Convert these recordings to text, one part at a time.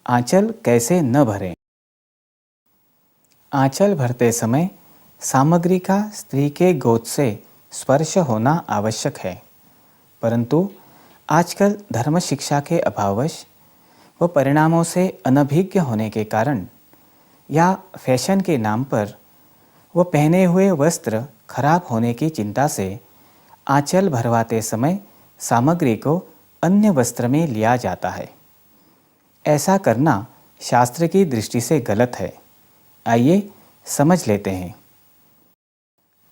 आंचल कैसे न भरें। आंचल भरते समय सामग्री का स्त्री के गोद से स्पर्श होना आवश्यक है, परंतु आजकल धर्म शिक्षा के अभाववश व परिणामों से अनभिज्ञ होने के कारण या फैशन के नाम पर वो पहने हुए वस्त्र खराब होने की चिंता से आंचल भरवाते समय सामग्री को अन्य वस्त्र में लिया जाता है। ऐसा करना शास्त्र की दृष्टि से गलत है। आइए समझ लेते हैं।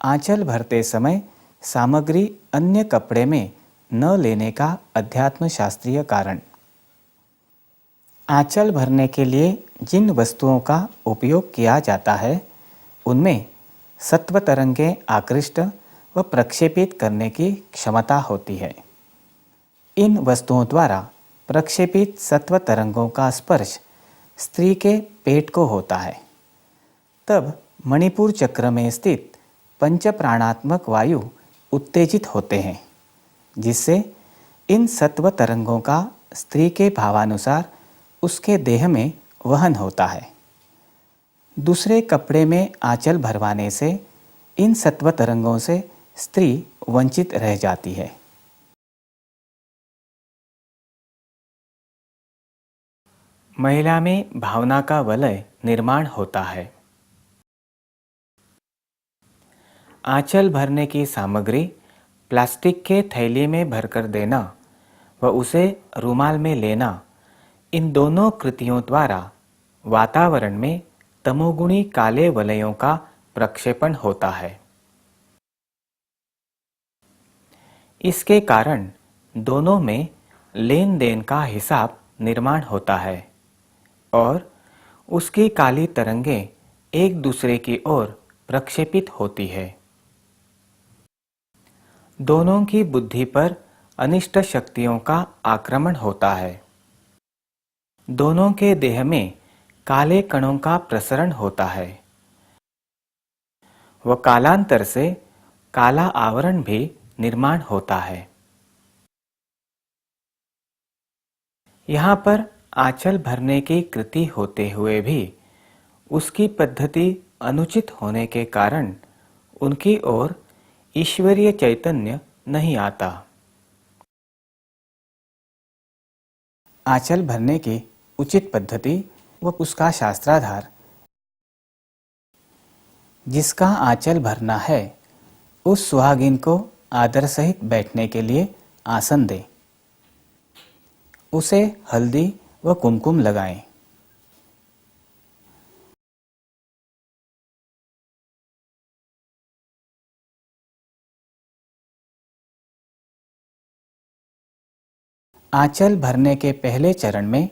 आंचल भरते समय सामग्री अन्य कपड़े में न लेने का अध्यात्म शास्त्रीय कारण। आंचल भरने के लिए जिन वस्तुओं का उपयोग किया जाता है उनमें सत्व तरंगें आकृष्ट व प्रक्षेपित करने की क्षमता होती है। इन वस्तुओं द्वारा प्रक्षेपित सत्व तरंगों का स्पर्श स्त्री के पेट को होता है। तब मणिपुर चक्र में स्थित पंच प्राणात्मक वायु उत्तेजित होते हैं, जिससे इन सत्व तरंगों का स्त्री के भावानुसार उसके देह में वहन होता है। दूसरे कपड़े में आंचल भरवाने से इन सत्व तरंगों से स्त्री वंचित रह जाती है। महिला में भावना का वलय निर्माण होता है। आंचल भरने की सामग्री प्लास्टिक के थैली में भरकर देना व उसे रुमाल में लेना, इन दोनों कृतियों द्वारा वातावरण में तमोगुणी काले वलयों का प्रक्षेपण होता है। इसके कारण दोनों में लेन देन का हिसाब निर्माण होता है और उसकी काली तरंगें एक दूसरे की ओर प्रक्षेपित होती है। दोनों की बुद्धि पर अनिष्ट शक्तियों का आक्रमण होता है। दोनों के देह में काले कणों का प्रसरण होता है व कालांतर से काला आवरण भी निर्माण होता है। यहाँ पर आंचल भरने की कृति होते हुए भी उसकी पद्धति अनुचित होने के कारण उनकी ओर ईश्वरीय चैतन्य नहीं आता। आंचल भरने की उचित पद्धति व उसका शास्त्राधार। जिसका आंचल भरना है उस सुहागिन को आदर सहित बैठने के लिए आसन दें। उसे हल्दी व कुमकुम लगाएं। आंचल भरने के पहले चरण में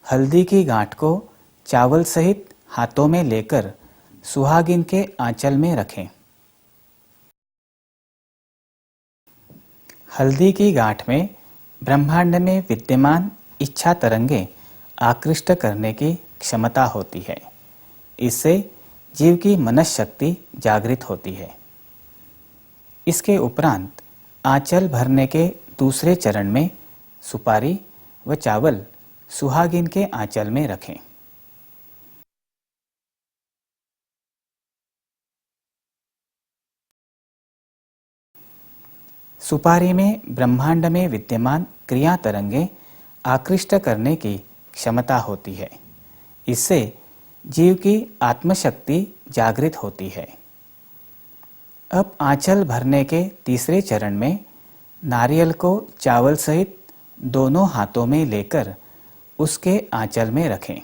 हल्दी की गांठ को चावल सहित हाथों में लेकर सुहागिन के आंचल में रखें। हल्दी की गांठ में ब्रह्मांड में विद्यमान इच्छा तरंगें आकृष्ट करने की क्षमता होती है। इससे जीव की मनस्शक्ति जागृत होती है। इसके उपरांत आंचल भरने के दूसरे चरण में सुपारी व चावल सुहागिन के आंचल में रखें। सुपारी में ब्रह्मांड में विद्यमान क्रिया तरंगें आकृष्ट करने की क्षमता होती है। इससे जीव की आत्मशक्ति जागृत होती है। अब आंचल भरने के तीसरे चरण में नारियल को चावल सहित दोनों हाथों में लेकर उसके आंचल में रखें।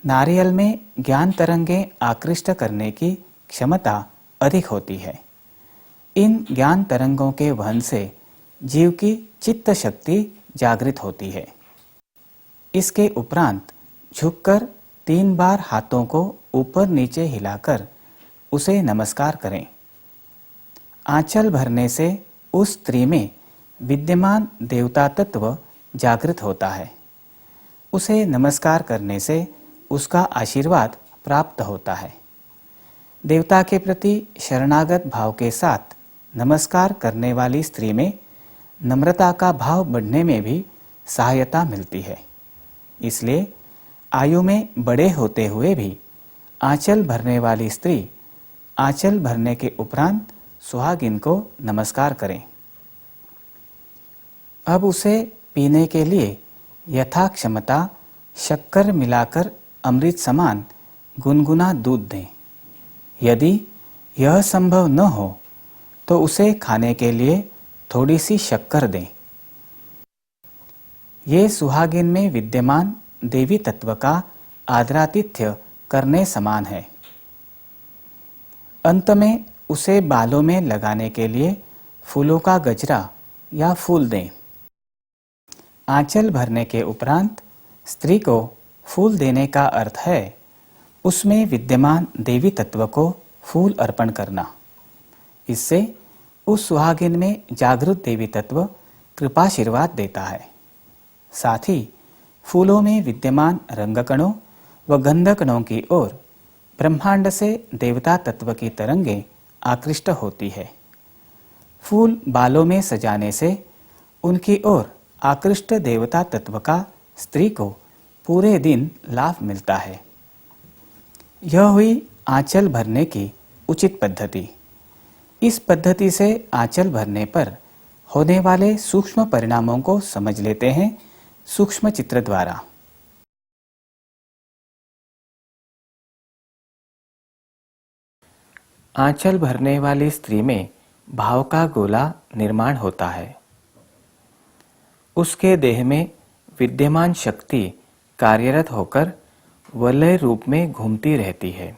नारियल में ज्ञान तरंगें आकृष्ट करने की क्षमता अधिक होती है। इन ज्ञान तरंगों के वहन से जीव की चित्त शक्ति जागृत होती है। इसके उपरांत झुककर 3 बार हाथों को ऊपर नीचे हिलाकर उसे नमस्कार करें। आंचल भरने से उस स्त्री में विद्यमान देवता तत्व जागृत होता है। उसे नमस्कार करने से उसका आशीर्वाद प्राप्त होता है। देवता के प्रति शरणागत भाव के साथ नमस्कार करने वाली स्त्री में नम्रता का भाव बढ़ने में भी सहायता मिलती है। इसलिए आयु में बड़े होते हुए भी आंचल भरने वाली स्त्री आंचल भरने के उपरांत सुहागिन को नमस्कार करें। अब उसे पीने के लिए यथा क्षमता शक्कर मिलाकर अमृत समान गुनगुना दूध दें। यदि यह संभव न हो तो उसे खाने के लिए थोड़ी सी शक्कर दें। ये सुहागिन में विद्यमान देवी तत्व का आदरातिथ्य करने समान है। अंत में उसे बालों में लगाने के लिए फूलों का गजरा या फूल दें। आंचल भरने के उपरांत स्त्री को फूल देने का अर्थ है उसमें विद्यमान देवी तत्व को फूल अर्पण करना। इससे उस सुहागिन में जागृत देवी तत्व कृपाशीर्वाद देता है। साथ ही फूलों में विद्यमान रंगकणों व गंधकणों की ओर ब्रह्मांड से देवता तत्व की तरंगें आकृष्ट होती है। फूल बालों में सजाने से उनकी ओर आकृष्ट देवता तत्व का स्त्री को पूरे दिन लाभ मिलता है। यह हुई आंचल भरने की उचित पद्धति। इस पद्धति से आंचल भरने पर होने वाले सूक्ष्म परिणामों को समझ लेते हैं सूक्ष्म चित्र द्वारा। आंचल भरने वाली स्त्री में भाव का गोला निर्माण होता है। उसके देह में विद्यमान शक्ति कार्यरत होकर वलय रूप में घूमती रहती है।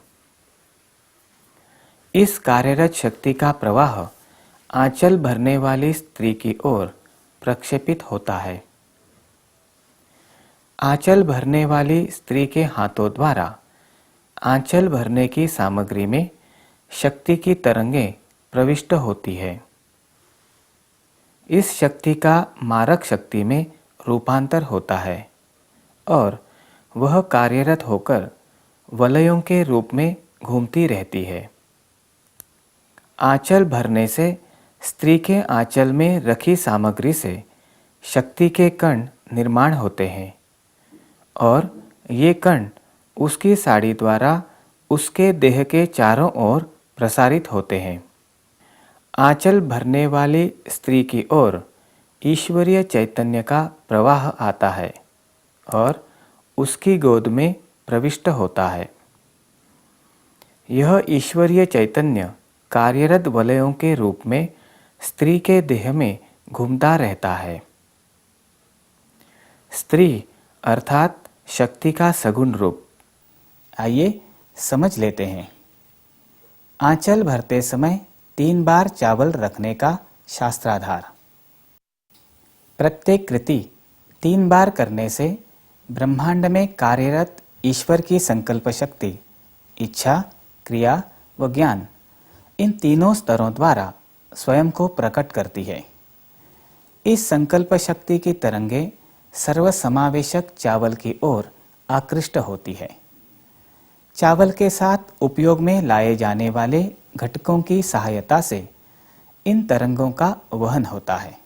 इस कार्यरत शक्ति का प्रवाह आंचल भरने वाली स्त्री की ओर प्रक्षेपित होता है। आंचल भरने वाली स्त्री के हाथों द्वारा आंचल भरने की सामग्री में शक्ति की तरंगें प्रविष्ट होती है। इस शक्ति का मारक शक्ति में रूपांतर होता है और वह कार्यरत होकर वलयों के रूप में घूमती रहती है। आंचल भरने से स्त्री के आंचल में रखी सामग्री से शक्ति के कण निर्माण होते हैं और ये कण उसकी साड़ी द्वारा उसके देह के चारों ओर प्रसारित होते हैं। आंचल भरने वाली स्त्री की ओर ईश्वरीय चैतन्य का प्रवाह आता है और उसकी गोद में प्रविष्ट होता है। यह ईश्वरीय चैतन्य कार्यरत वलयों के रूप में स्त्री के देह में घूमता रहता है। स्त्री अर्थात शक्ति का सगुण रूप। आइए समझ लेते हैं। आंचल भरते समय 3 बार चावल रखने का शास्त्राधार। प्रत्येक कृति 3 बार करने से ब्रह्मांड में कार्यरत ईश्वर की संकल्प शक्ति, इच्छा, क्रिया व ज्ञान इन तीनों स्तरों द्वारा स्वयं को प्रकट करती है। इस संकल्प शक्ति की तरंगे सर्वसमावेशक चावल की ओर आकृष्ट होती है। चावल के साथ उपयोग में लाए जाने वाले घटकों की सहायता से इन तरंगों का वहन होता है।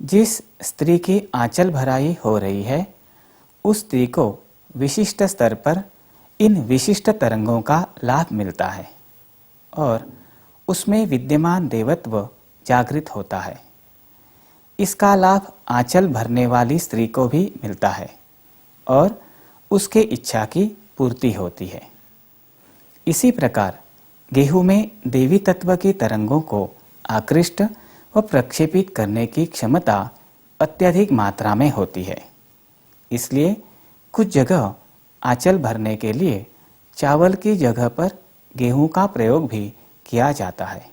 जिस स्त्री की आंचल भराई हो रही है उस स्त्री को विशिष्ट स्तर पर इन विशिष्ट तरंगों का लाभ मिलता है और उसमें विद्यमान देवत्व जागृत होता है। इसका लाभ आंचल भरने वाली स्त्री को भी मिलता है और उसके इच्छा की पूर्ति होती है। इसी प्रकार गेहूं में देवी तत्व की तरंगों को आकृष्ट व प्रक्षेपित करने की क्षमता अत्यधिक मात्रा में होती है। इसलिए कुछ जगह आंचल भरने के लिए चावल की जगह पर गेहूं का प्रयोग भी किया जाता है।